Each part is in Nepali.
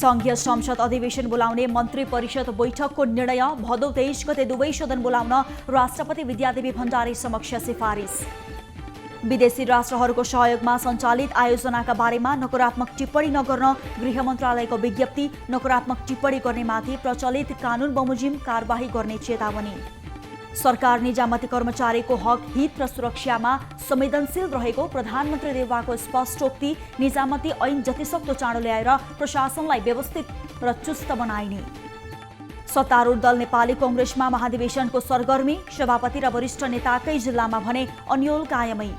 संघीय संसद अधिवेशन बोलाउने मन्त्री परिषद बैठकको निर्णय भदौ 23 गते दुवै सदन बोलाउन राष्ट्रपति विद्यादेवी भण्डारी समक्ष सिफारिस। विदेशी राष्ट्रहरूको सहयोगमा सञ्चालित आयोजनाका बारेमा नकारात्मक टिप्पणी नगर्न गृह मन्त्रालयको विज्ञप्ति। नकारात्मक टिप्पणी गर्नेमाथि प्रचलित कानुन बमोजिम कारबाही गर्ने चेतावनी। सरकार निजामती कर्मचारीको हक हित र सुरक्षामा संवेदनशील रहेको प्रधानमन्त्री देउवाको स्पष्टोक्ति। निजामती ऐन जतिसक्दो चाँडो ल्याएर प्रशासनलाई व्यवस्थित र चुस्त बनाइने। सत्तारूढ दल नेपाली कांग्रेसमा महाधिवेशनको सरगर्मी। सभापति र वरिष्ठ नेताकै जिल्लामा भने अन्यल कायमै।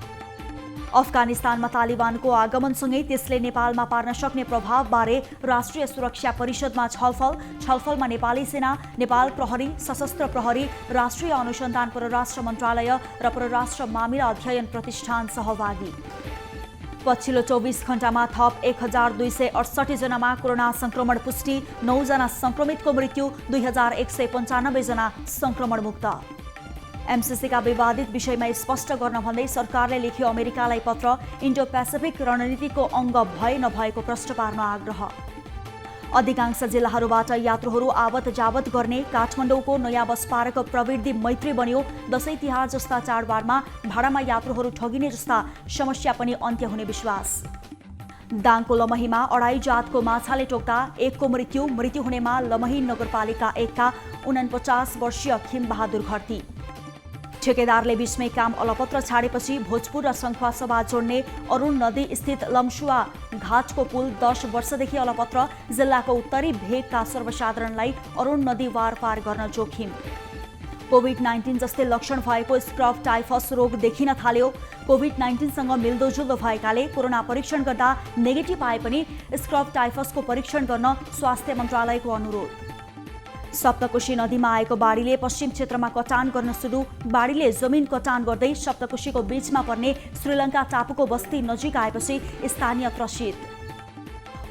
अफगानिस्तानमा तालिबानको आगमनसँगै त्यसले नेपालमा पार्न सक्ने प्रभावबारे राष्ट्रिय सुरक्षा परिषदमा छलफल। छलफलमा नेपाली सेना, नेपाल प्रहरी, सशस्त्र प्रहरी, राष्ट्रिय अनुसन्धान परराष्ट्र मन्त्रालय र परराष्ट्र मामिला अध्ययन प्रतिष्ठान सहभागी। पछिल्लो 24 घण्टामा थप 1268 जनामा कोरोना संक्रमण पुष्टि। 9 जना संक्रमितको मृत्यु। 2195 जना संक्रमण मुक्त। एमसीसीका विवादित विषयमा स्पष्ट गर्न भन्दै सरकारले लेख्यो अमेरिकालाई पत्र। इन्डो पेसिफिक रणनीतिको अङ्ग भए नभएको प्रश्न पार्न आग्रह। अधिकांश जिल्लाहरूबाट यात्रुहरू आवत जावत गर्ने। काठमाडौँको नयाँ बस पार्क प्रवृत्ति मैत्री बन्यो। दशैं तिहार जस्ता चाडबाडमा भाडामा यात्रुहरू ठगिने जस्ता समस्या पनि अन्त्य हुने विश्वास। दाङको लमहीमा अढाई जातको माछाले टोक्दा एकको मृत्यु। मृत्यु हुनेमा लमही नगरपालिका 1 का 49 वर्षीय खिमबहादुर घरती। ठेकेदारले बीचमै काम अलपत्र छाडेपछि भोजपुर र सङ्खुवासभा जोड्ने अरुण नदी स्थित लम्सुवा घाटको पुल 10 वर्षदेखि अलपत्र। जिल्लाको उत्तरी भेगका सर्वसाधारणलाई अरुण नदी वारपार गर्न जोखिम। कोभिड-19 जस्तै लक्षण भएको स्क्रब टाइफस रोग देखिन थाल्यो। कोभिड-19 सँग मिल्दोजुल्दो भएकाले कोरोना परीक्षण गर्दा नेगेटिभ आए पनि स्क्रब टाइफसको परीक्षण गर्न स्वास्थ्य मन्त्रालयको अनुरोध। सप्तकोशी नदीमा आएको बाढीले पश्चिम क्षेत्रमा कटान गर्न सुरु। बाढीले जमिन कटान गर्दै सप्तकोशीको बीचमा पर्ने श्रीलङ्का टापुको बस्ती नजिक आएपछि स्थानीय त्रसित।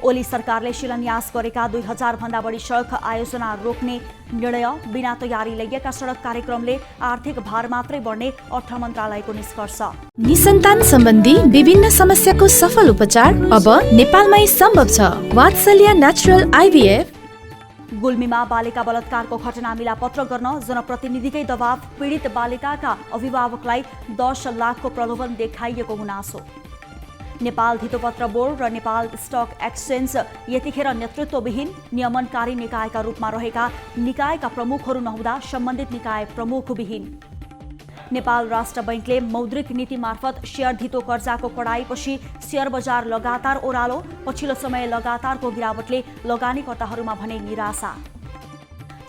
ओली सरकारले शिलान्यास गरेका 2000 भन्दा बढी सडक आयोजना रोक्ने निर्णय। बिना तयारी ल्याइएका सडक कार्यक्रमले आर्थिक भार मात्रै बढ्ने अर्थ मन्त्रालयको निष्कर्ष। निसन्तान सम्बन्धी विभिन्न समस्याको सफल उपचार अब नेपालमै सम्भव छ। वात्सल्य नेचुरल आइभीएफ। गुल्मीमा बालिका बलात्कारको घटना मिलापत्र गर्न जनप्रतिनिधिकै दबाव। पीडित बालिकाका अभिभावकलाई 10 लाखको प्रलोभन देखाइएको गुनासो। नेपाल धितोपत्र बोर्ड र नेपाल स्टक एक्सचेन्ज यतिखेर नेतृत्वविहीन। नियमनकारी निकायका रूपमा रहेका निकायका प्रमुखहरू नहुँदा सम्बन्धित निकाय प्रमुखविहीन। नेपाल राष्ट्र बैंकले मौद्रिक नीति मार्फत शेयर धितो कर्जाको कडाईपछि शेयर बजार लगातार ओह्रालो। पछिल्लो समय लगातारको गिरावटले लगानीकर्ताहरूमा भने निराशा।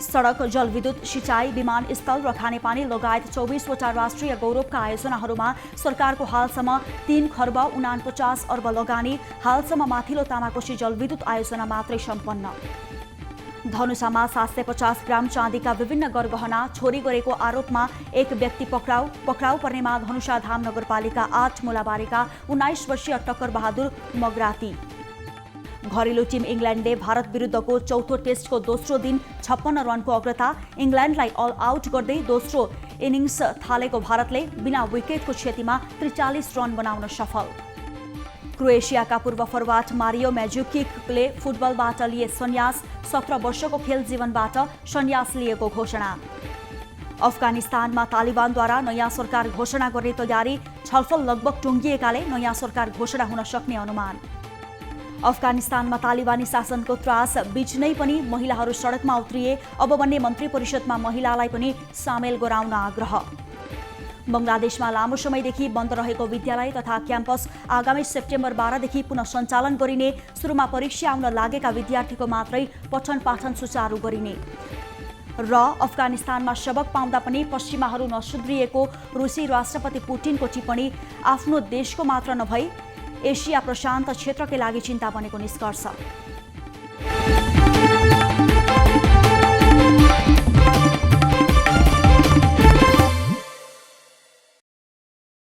सडक, जलविद्युत, सिँचाइ, विमानस्थल र खानेपानी लगायत 24 वटा राष्ट्रिय गौरवका आयोजनाहरूमा सरकारको हालसम्म 3 खर्ब 49 अर्ब लगानी। हालसम्म माथिल्लो तामाकोशी जलविद्युत आयोजना मात्रै सम्पन्न। धनुषामा 750 ग्राम चाँदीका विभिन्न गरगहना चोरी गरेको आरोपमा एक व्यक्ति पक्राउ पर्नेमा धनुषा धाम नगरपालिका 8 मुलाबारीका 19 वर्षीय टक्कर बहादुर मगराती। घरेलु टिम इङ्ल्यान्डले भारत विरुद्धको चौथो टेस्टको दोस्रो दिन 56 रनको अग्रता। इङ्ल्यान्डलाई अल आउट गर्दै दोस्रो इनिङ्स थालेको भारतले बिना विकेटको क्षतिमा 43 रन बनाउन सफल। क्रोएसियाका पूर्व फरवार्ड मारियो म्याजुकिकले फुटबलबाट लिए सन्यास। 17 वर्षको खेल जीवनबाट सन्यास लिएको घोषणा। अफगानिस्तानमा तालिबानद्वारा नयाँ सरकार घोषणा गर्ने तयारी। छलफल लगभग टुङ्गिएकाले नयाँ सरकार घोषणा हुन सक्ने अनुमान। अफगानिस्तानमा तालिबानी शासनको त्रास बीच नै पनि महिलाहरू सडकमा उत्रिए। अब बन्ने मन्त्री परिषदमा महिलालाई पनि सामेल गराउन आग्रह। बङ्गलादेशमा लामो समयदेखि बन्द रहेको विद्यालय तथा क्याम्पस आगामी सेप्टेम्बर 12 देखि पुनः सञ्चालन गरिने। सुरुमा परीक्षा आउन लागेका विद्यार्थीको मात्रै पठन पाठन सुचारू गरिने। र अफगानिस्तानमा सबक पाउँदा पनि पश्चिमाहरू नसुध्रिएको रुसी राष्ट्रपति पुटिनको टिप्पणी। आफ्नो देशको मात्र नभई एसिया प्रशान्त क्षेत्रकै लागि चिन्ता बनेको निष्कर्ष।